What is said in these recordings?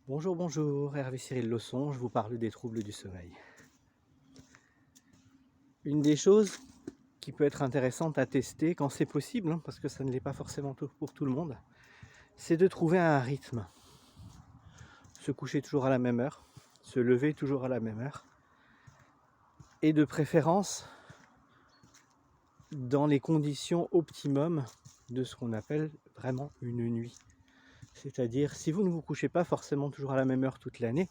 Bonjour, bonjour, Hervé Cyril Leçon, je vous parle des troubles du sommeil. Une des choses qui peut être intéressante à tester quand c'est possible, parce que ça ne l'est pas forcément pour tout le monde, c'est de trouver un rythme. Se coucher toujours à la même heure, se lever toujours à la même heure, et de préférence dans les conditions optimum de ce qu'on appelle vraiment une nuit. C'est-à-dire, si vous ne vous couchez pas forcément toujours à la même heure toute l'année,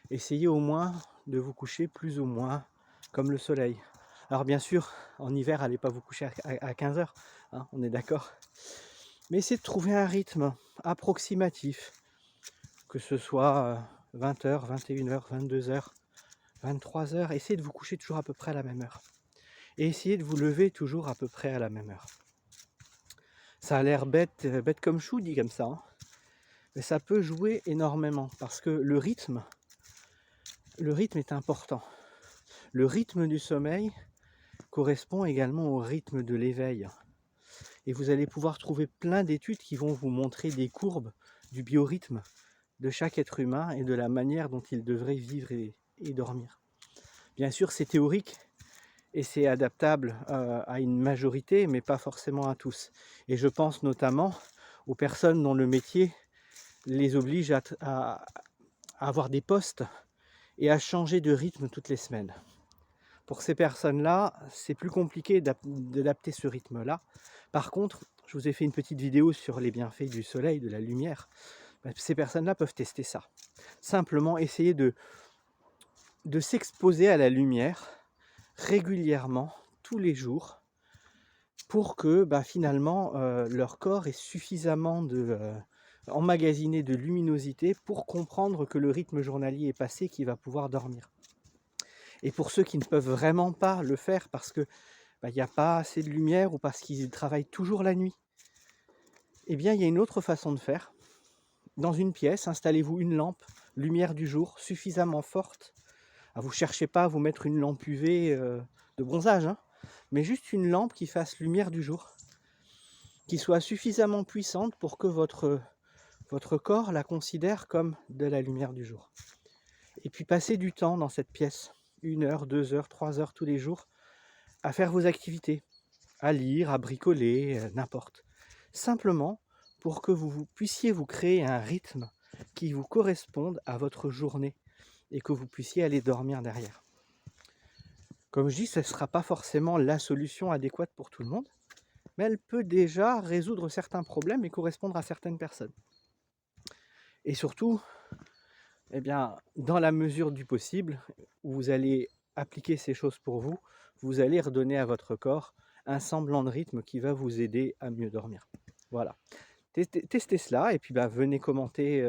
essayez au moins de vous coucher plus ou moins comme le soleil. Alors bien sûr, en hiver, allez pas vous coucher à 15 heures, hein, on est d'accord. Mais essayez de trouver un rythme approximatif, que ce soit 20h, 21h, 22h, 23h. Essayez de vous coucher toujours à peu près à la même heure. Et essayez de vous lever toujours à peu près à la même heure. Ça a l'air bête comme chou dit comme ça, hein, mais ça peut jouer énormément parce que le rythme est important. Le rythme du sommeil correspond également au rythme de l'éveil. Et vous allez pouvoir trouver plein d'études qui vont vous montrer des courbes du biorhythme de chaque être humain et de la manière dont il devrait vivre et dormir. Bien sûr, c'est théorique et c'est adaptable à une majorité, mais pas forcément à tous. Et je pense notamment aux personnes dont le métier les oblige à avoir des postes et à changer de rythme toutes les semaines. Pour ces personnes-là, c'est plus compliqué d'adapter ce rythme-là. Par contre, je vous ai fait une petite vidéo sur les bienfaits du soleil, de la lumière. Ces personnes-là peuvent tester ça. Simplement essayer de s'exposer à la lumière régulièrement, tous les jours, pour que finalement leur corps ait suffisamment emmagasiné de luminosité pour comprendre que le rythme journalier est passé, qu'il va pouvoir dormir. Et pour ceux qui ne peuvent vraiment pas le faire parce que il n'y a pas assez de lumière ou parce qu'ils travaillent toujours la nuit, eh bien il y a une autre façon de faire. Dans une pièce, installez-vous une lampe, lumière du jour, suffisamment forte. Vous ne cherchez pas à vous mettre une lampe UV de bronzage, hein, mais juste une lampe qui fasse lumière du jour, qui soit suffisamment puissante pour que votre corps la considère comme de la lumière du jour. Et puis passez du temps dans cette pièce, 1 heure, 2 heures, 3 heures tous les jours, à faire vos activités, à lire, à bricoler, n'importe. Simplement pour que vous puissiez vous créer un rythme qui vous corresponde à votre journée et que vous puissiez aller dormir derrière. Comme je dis, ce ne sera pas forcément la solution adéquate pour tout le monde, mais elle peut déjà résoudre certains problèmes et correspondre à certaines personnes. Et surtout, dans la mesure du possible, où vous allez appliquer ces choses pour vous, vous allez redonner à votre corps un semblant de rythme qui va vous aider à mieux dormir. Voilà. Testez cela et puis venez commenter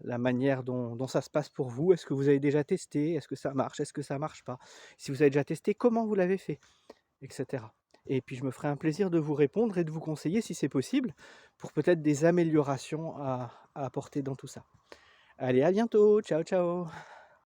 la manière dont ça se passe pour vous. Est-ce que vous avez déjà testé? Est-ce que ça marche? Est-ce que ça ne marche pas? Si vous avez déjà testé, comment vous l'avez fait? Etc. Et puis je me ferai un plaisir de vous répondre et de vous conseiller si c'est possible pour peut-être des améliorations à apporter dans tout ça. Allez, à bientôt, ciao ciao!